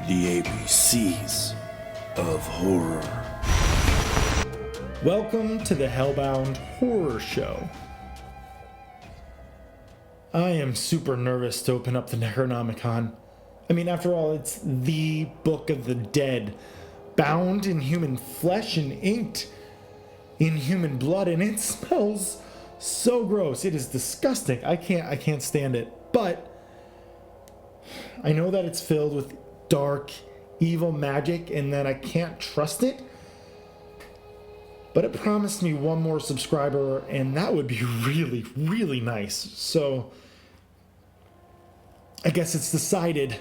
The ABCs of horror. Welcome to the HellBound Horror Show. I am super nervous to open up the Necronomicon. I mean, after all, it's the Book of the Dead, bound in human flesh and inked in human blood, and it smells so gross. It is disgusting. I can't stand it. But I know that it's filled with dark, evil magic and that I can't trust it. But it promised me one more subscriber, and that would be really, really nice. So I guess it's decided.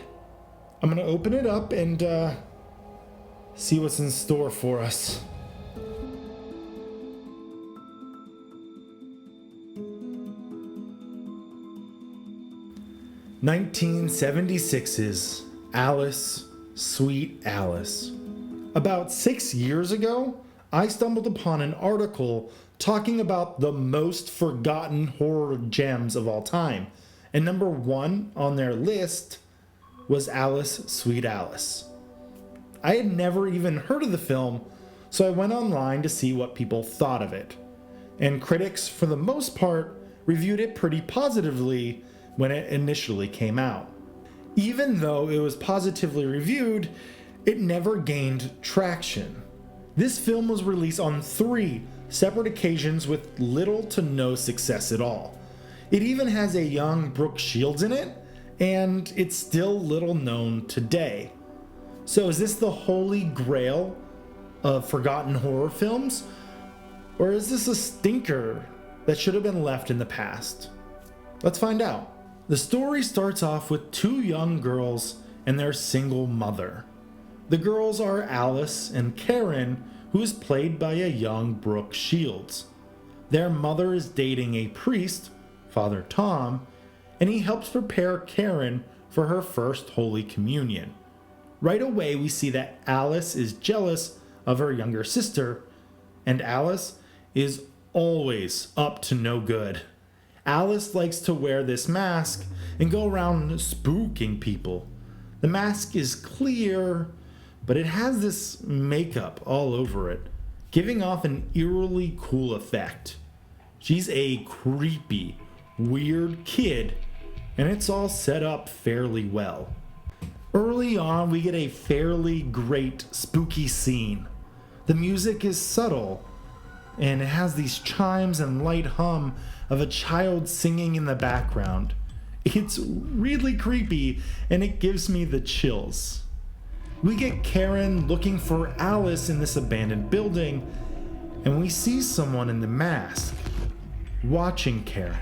I'm going to open it up and see what's in store for us. "1976's Alice, Sweet Alice." About 6 years ago, I stumbled upon an article talking about the most forgotten horror gems of all time. And number one on their list was Alice, Sweet Alice. I had never even heard of the film, so I went online to see what people thought of it. And critics, for the most part, reviewed it pretty positively when it initially came out. Even though it was positively reviewed, it never gained traction. This film was released on 3 separate occasions with little to no success at all. It even has a young Brooke Shields in it, and it's still little known today. So is this the holy grail of forgotten horror films? Or is this a stinker that should have been left in the past? Let's find out. The story starts off with 2 young girls and their single mother. The girls are Alice and Karen, who is played by a young Brooke Shields. Their mother is dating a priest, Father Tom, and he helps prepare Karen for her first Holy Communion. Right away, we see that Alice is jealous of her younger sister, and Alice is always up to no good. Alice likes to wear this mask and go around spooking people. The mask is clear, but it has this makeup all over it, giving off an eerily cool effect. She's a creepy, weird kid, and it's all set up fairly well. Early on, we get a fairly great spooky scene. The music is subtle, and it has these chimes and light hum of a child singing in the background. It's really creepy, and it gives me the chills. We get Karen looking for Alice in this abandoned building, and we see someone in the mask watching Karen,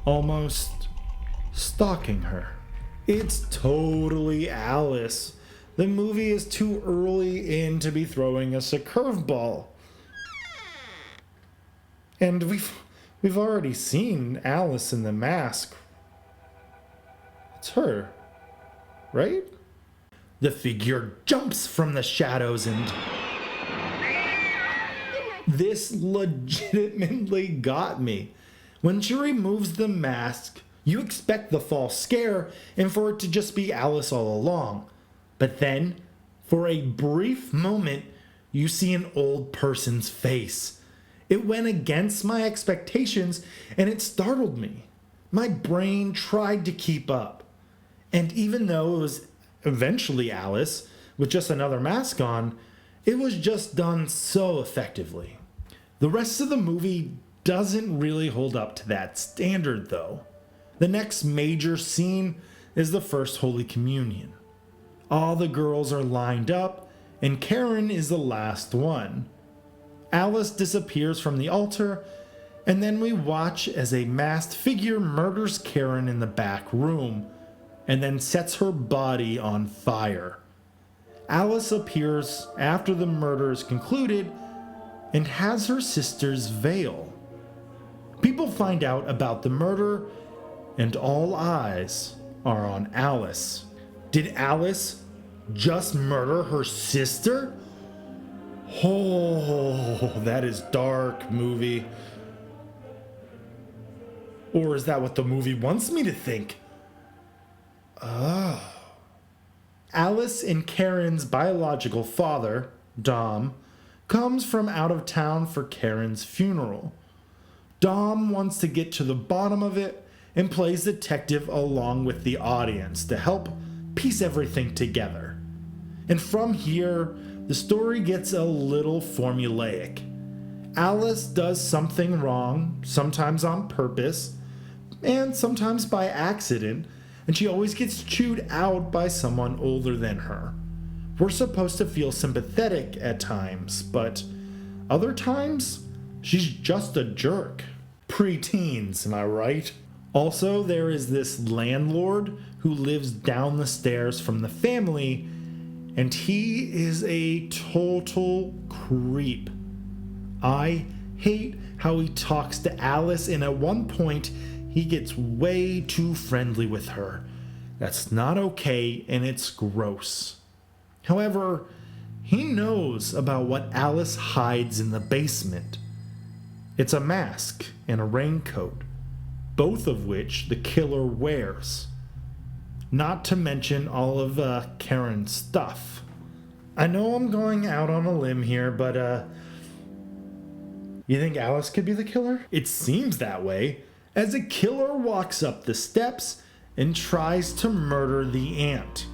almost stalking her. It's totally Alice. The movie is too early in to be throwing us a curveball. And we've already seen Alice in the mask. It's her, right? The figure jumps from the shadows, and this legitimately got me. When she removes the mask, you expect the false scare and for it to just be Alice all along. But then, for a brief moment, you see an old person's face. It went against my expectations and it startled me. My brain tried to keep up. And even though it was eventually Alice with just another mask on, it was just done so effectively. The rest of the movie doesn't really hold up to that standard though. The next major scene is the first Holy Communion. All the girls are lined up and Karen is the last one. Alice disappears from the altar, and then we watch as a masked figure murders Karen in the back room and then sets her body on fire. Alice appears after the murder is concluded and has her sister's veil. People find out about the murder, and all eyes are on Alice. Did Alice just murder her sister? Oh, that is dark, movie. Or is that what the movie wants me to think? Oh. Alice and Karen's biological father, Dom, comes from out of town for Karen's funeral. Dom wants to get to the bottom of it and plays detective along with the audience to help piece everything together. And from here, the story gets a little formulaic. Alice does something wrong, sometimes on purpose, and sometimes by accident, and she always gets chewed out by someone older than her. We're supposed to feel sympathetic at times, but other times, she's just a jerk. Pre-teens, am I right? Also, there is this landlord who lives down the stairs from the family, and he is a total creep. I hate how he talks to Alice, and at one point, he gets way too friendly with her. That's not okay, and it's gross. However, he knows about what Alice hides in the basement. It's a mask and a raincoat, both of which the killer wears. Not to mention all of Karen's stuff. I know I'm going out on a limb here, but you think Alice could be the killer? It seems that way, as the killer walks up the steps and tries to murder the aunt.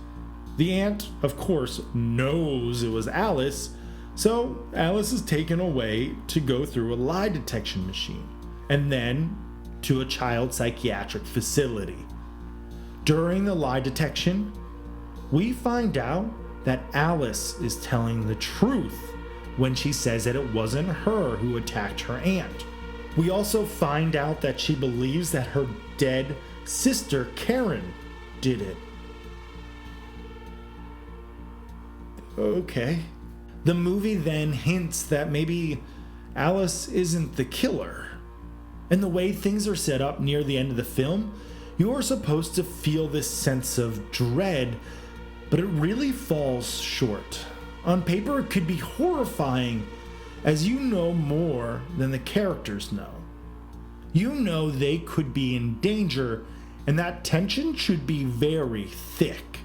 The aunt, of course, knows it was Alice, so Alice is taken away to go through a lie detection machine, and then to a child psychiatric facility. During the lie detection, we find out that Alice is telling the truth when she says that it wasn't her who attacked her aunt. We also find out that she believes that her dead sister Karen did it. Okay. The movie then hints that maybe Alice isn't the killer. And the way things are set up near the end of the film, you are supposed to feel this sense of dread, but it really falls short. On paper, it could be horrifying, as you know more than the characters know. You know they could be in danger, and that tension should be very thick.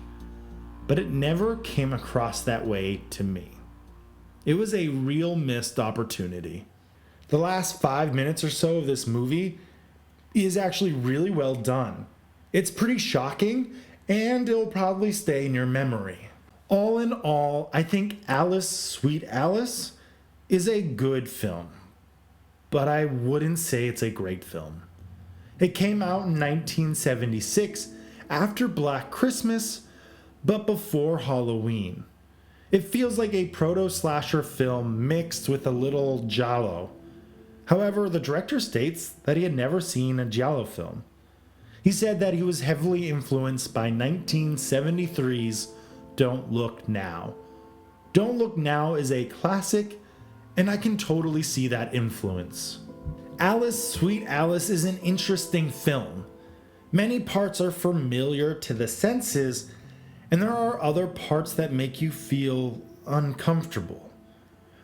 But it never came across that way to me. It was a real missed opportunity. The last 5 minutes or so of this movie is actually really well done. It's pretty shocking, and it'll probably stay in your memory. All in all, I think Alice, Sweet Alice is a good film, but I wouldn't say it's a great film. It came out in 1976 after Black Christmas, but before Halloween. It feels like a proto-slasher film mixed with a little giallo. However, the director states that he had never seen a giallo film. He said that he was heavily influenced by 1973's Don't Look Now. Don't Look Now is a classic, and I can totally see that influence. Alice, Sweet Alice is an interesting film. Many parts are familiar to the senses, and there are other parts that make you feel uncomfortable.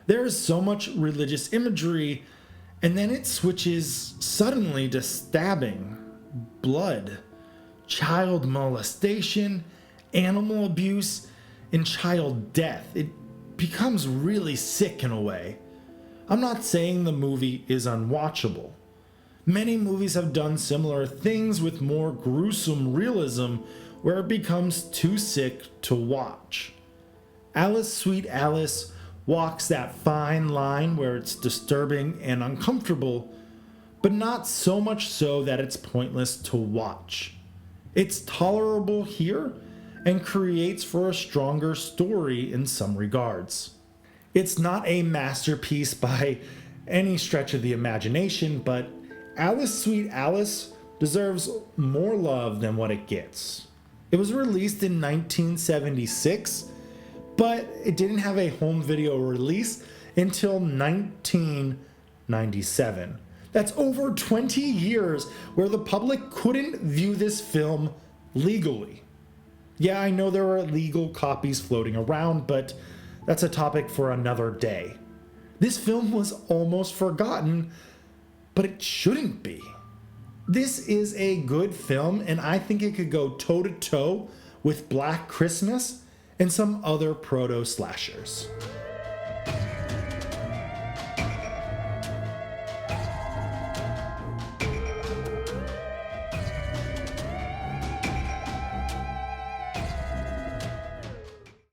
There is so much religious imagery, and then it switches suddenly to stabbing, blood, child molestation, animal abuse, and child death. It becomes really sick in a way. I'm not saying the movie is unwatchable. Many movies have done similar things with more gruesome realism where it becomes too sick to watch. Alice, Sweet Alice walks that fine line where it's disturbing and uncomfortable, but not so much so that it's pointless to watch. It's tolerable here and creates for a stronger story in some regards. It's not a masterpiece by any stretch of the imagination, but Alice, Sweet Alice deserves more love than what it gets. It was released in 1976, but it didn't have a home video release until 1997. That's over 20 years where the public couldn't view this film legally. Yeah, I know there are illegal copies floating around, but that's a topic for another day. This film was almost forgotten, but it shouldn't be. This is a good film, and I think it could go toe-to-toe with Black Christmas and some other proto slashers.